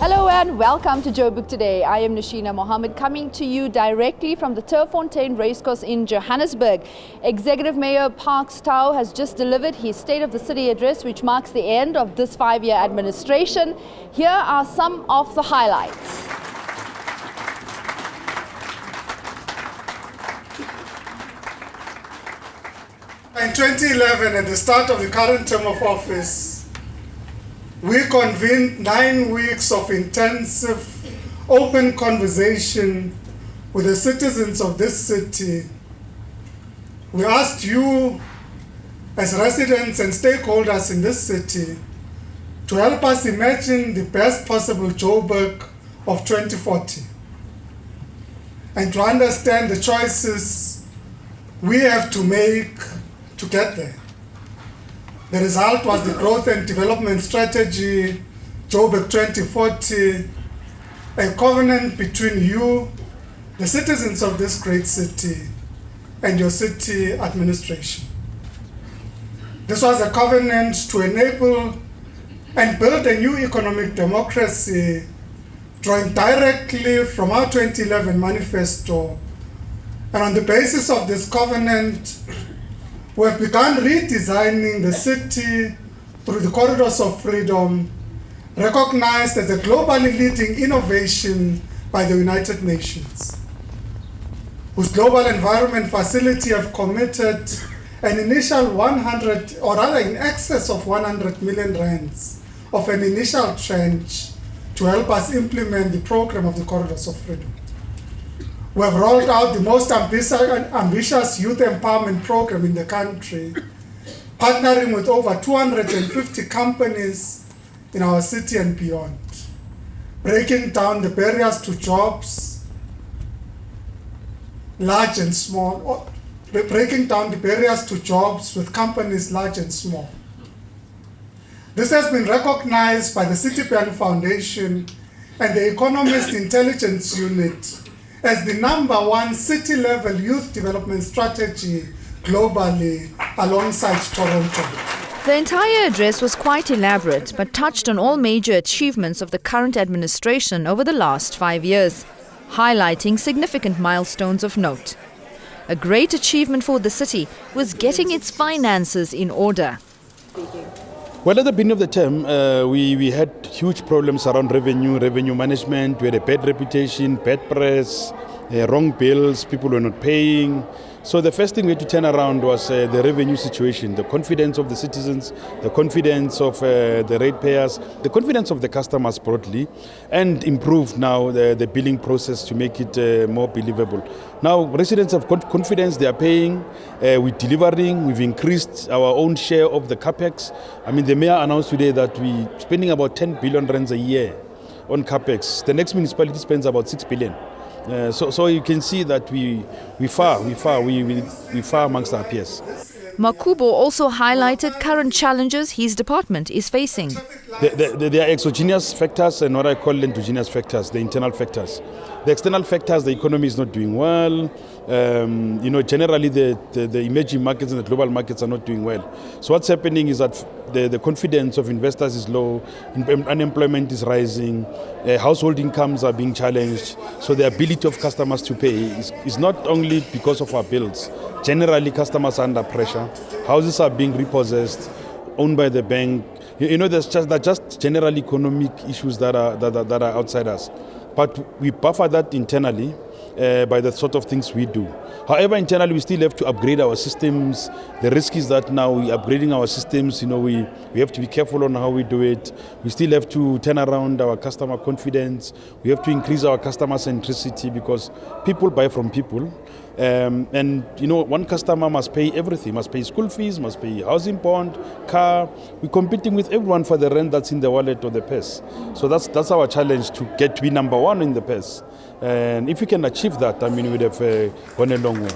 Hello and welcome to Joburg today. I am Nashina Mohammed, coming to you directly from the Turffontein Racecourse in Johannesburg. Executive Mayor Park Stow has just delivered his State of the City address, which marks the end of this 5-year administration. Here are some of the highlights. In 2011, at the start of the current term of office, we convened 9 weeks of intensive, open conversation with the citizens of this city. We asked you, as residents and stakeholders in this city, to help us imagine the best possible Joburg of 2040 and to understand the choices we have to make to get there. The result was the Growth and Development Strategy, Joburg 2040, a covenant between you, the citizens of this great city, and your city administration. This was a covenant to enable and build a new economic democracy, drawing directly from our 2011 manifesto. And on the basis of this covenant, we have begun redesigning the city through the corridors of freedom, recognized as a globally leading innovation by the United Nations, whose Global Environment Facility have committed an initial 100, or rather in excess of 100 million rands of an initial tranche to help us implement the program of the corridors of freedom. We have rolled out the most ambitious youth empowerment program in the country, partnering with over 250 companies in our city and beyond, breaking down the barriers to jobs, large and small, breaking down the barriers to jobs with companies large and small. This has been recognized by the Citibank Foundation and the Economist Intelligence Unit as the #1 city-level youth development strategy globally, alongside Toronto. The entire address was quite elaborate, but touched on all major achievements of the current administration over the last 5 years, highlighting significant milestones of note. A great achievement for the city was getting its finances in order. Well, at the beginning of the term, we had huge problems around revenue management. We had a bad reputation, bad press, wrong bills, people were not paying. So the first thing we had to turn around was the revenue situation, the confidence of the citizens, the confidence of the ratepayers, the confidence of the customers broadly, and improve now the billing process to make it more believable. Now residents have confidence, they are paying, we're delivering, we've increased our own share of the capex. I mean, the mayor announced today that we're spending about 10 billion rands a year on capex. The next municipality spends about 6 billion. So you can see that we far amongst our peers. Makubo also highlighted current challenges his department is facing. There are exogenous factors and what I call endogenous factors, the internal factors. The external factors, the economy is not doing well. Generally the emerging markets and the global markets are not doing well. So what's happening is that the confidence of investors is low, unemployment is rising, household incomes are being challenged. So the ability of customers to pay is not only because of our bills. Generally, customers are under pressure. Houses are being repossessed, owned by the bank. There's just general economic issues that are outside us. But we buffer that internally by the sort of things we do. However, internally we still have to upgrade our systems. The risk is that now we're upgrading our systems. We have to be careful on how we do it. We still have to turn around our customer confidence. We have to increase our customer centricity because people buy from people. One customer must pay everything, must pay school fees, must pay housing bond, car. We're competing with everyone for the rent that's in the wallet or the purse. So that's our challenge, to get to be #1 in the purse. And if we can achieve that, we'd have gone a long way.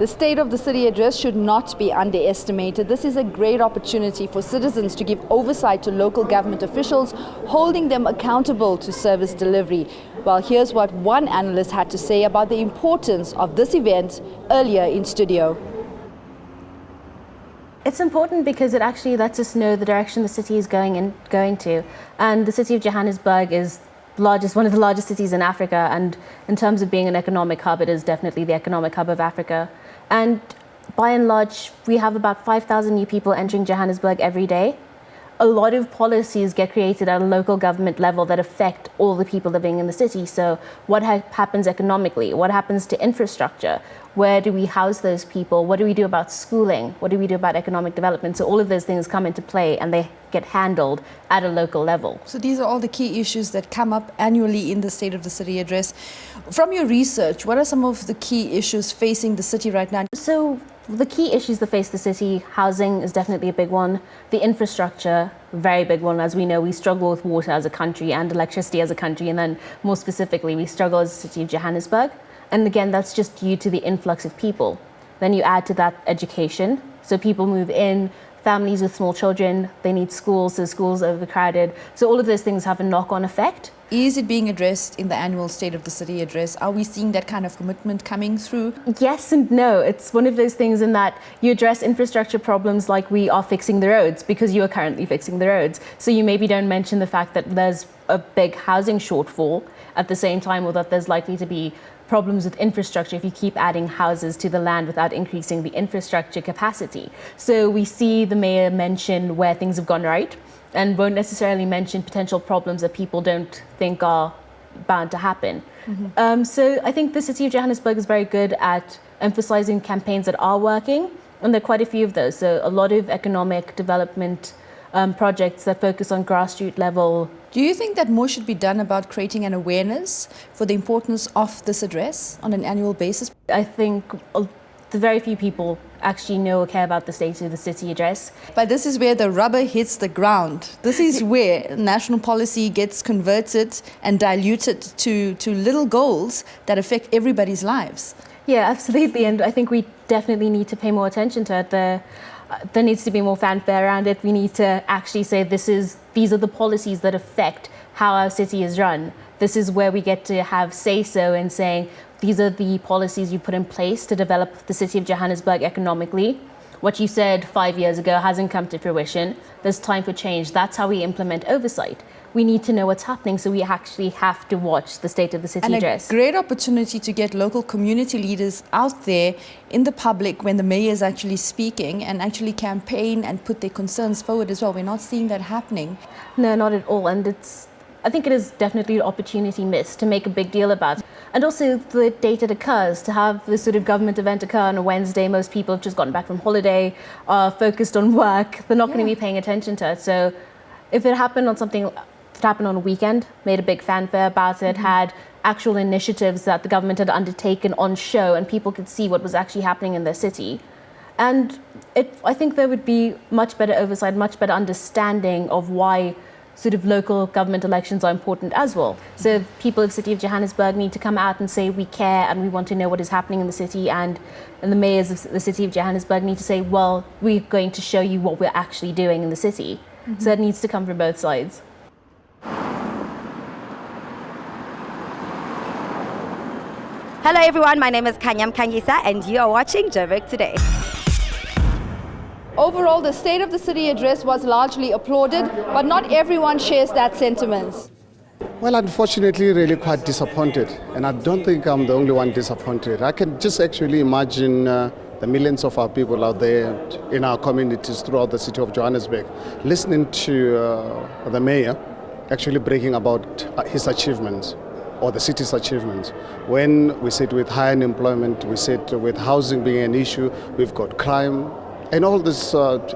The State of the City address should not be underestimated. This is a great opportunity for citizens to give oversight to local government officials, holding them accountable to service delivery. Well, here's what one analyst had to say about the importance of this event earlier in studio. It's important because it actually lets us know the direction the city is going to. And the city of Johannesburg is one of the largest cities in Africa, and in terms of being an economic hub, it is definitely the economic hub of Africa. And by and large, we have about 5,000 new people entering Johannesburg every day. A lot of policies get created at a local government level that affect all the people living in the city. So what happens economically? What happens to infrastructure? Where do we house those people? What do we do about schooling? What do we do about economic development? So all of those things come into play and they get handled at a local level. So these are all the key issues that come up annually in the State of the City address. From your research, what are some of the key issues facing the city right now? So the key issues that face the city, housing is definitely a big one. The infrastructure, very big one. As we know, we struggle with water as a country and electricity as a country. And then more specifically, we struggle as a city of Johannesburg. And again, that's just due to the influx of people. Then you add to that education. So people move in, families with small children, they need schools, so schools are overcrowded. So all of those things have a knock-on effect. Is it being addressed in the annual State of the City address? Are we seeing that kind of commitment coming through? Yes and no. It's one of those things in that you address infrastructure problems like we are fixing the roads because you are currently fixing the roads. So you maybe don't mention the fact that there's a big housing shortfall at the same time, or that there's likely to be problems with infrastructure if you keep adding houses to the land without increasing the infrastructure capacity. So we see the mayor mention where things have gone right and won't necessarily mention potential problems that people don't think are bound to happen. So I think the city of Johannesburg is very good at emphasizing campaigns that are working, and there are quite a few of those. So a lot of economic development projects that focus on grassroots level. Do you think that more should be done about creating an awareness for the importance of this address on an annual basis? I think the very few people actually know or care about the State of the City address. But this is where the rubber hits the ground. This is where national policy gets converted and diluted to little goals that affect everybody's lives. Yeah, absolutely. And I think we definitely need to pay more attention to it. There needs to be more fanfare around it. We need to actually say these are the policies that affect how our city is run. This is where we get to have say-so in saying these are the policies you put in place to develop the city of Johannesburg economically. What you said 5 years ago hasn't come to fruition. There's time for change. That's how we implement oversight. We need to know what's happening, so we actually have to watch the State of the City address. And a great opportunity to get local community leaders out there in the public when the mayor is actually speaking and actually campaign and put their concerns forward as well. We're not seeing that happening. No, not at all. And I think it is definitely an opportunity missed to make a big deal about it. And also the date it occurs, to have this sort of government event occur on a Wednesday. Most people have just gotten back from holiday, are focused on work. They're not going to be paying attention to it. So if it happened on a weekend, made a big fanfare about it, had actual initiatives that the government had undertaken on show, and people could see what was actually happening in their city. And I think there would be much better oversight, much better understanding of why sort of local government elections are important as well. So people of the city of Johannesburg need to come out and say we care and we want to know what is happening in the city, and the mayors of the city of Johannesburg need to say, well, we're going to show you what we're actually doing in the city. So it needs to come from both sides. Hello everyone, my name is Kanyam Kangisa and you are watching Joburg Today. Overall, the State of the City address was largely applauded, but not everyone shares that sentiment. Well, unfortunately, really quite disappointed. And I don't think I'm the only one disappointed. I can just actually imagine the millions of our people out there in our communities throughout the city of Johannesburg listening to the mayor actually bragging about his achievements or the city's achievements. When we sit with high unemployment, we sit with housing being an issue, we've got crime, and all these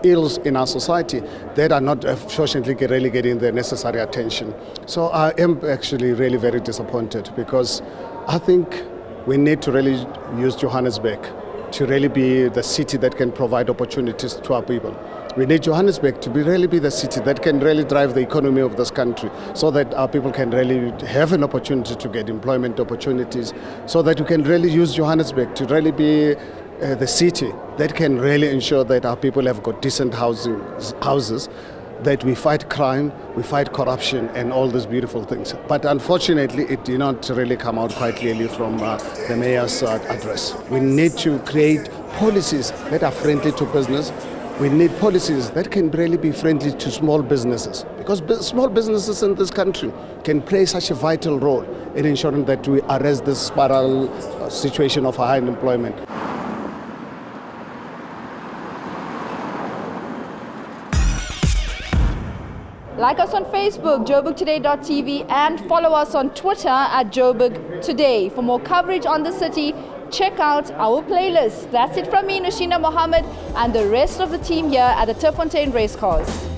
ills in our society that are not fortunately really getting the necessary attention. So I am actually really very disappointed, because I think we need to really use Johannesburg to really be the city that can provide opportunities to our people. We need Johannesburg to really be the city that can really drive the economy of this country, so that our people can really have an opportunity to get employment opportunities, so that we can really use Johannesburg to really be the city that can really ensure that our people have got decent houses, that we fight crime, we fight corruption and all these beautiful things. But unfortunately, it did not really come out quite clearly from the mayor's address. We need to create policies that are friendly to business, We need policies that can really be friendly to small businesses, because small businesses in this country can play such a vital role in ensuring that we arrest this spiral situation of high unemployment. Like us on Facebook, joburgtoday.tv, and follow us on Twitter at Joburg Today. For more coverage on the city, check out our playlist. That's it from me, Nashina Mohammed, and the rest of the team here at the Turffontein Racecourse.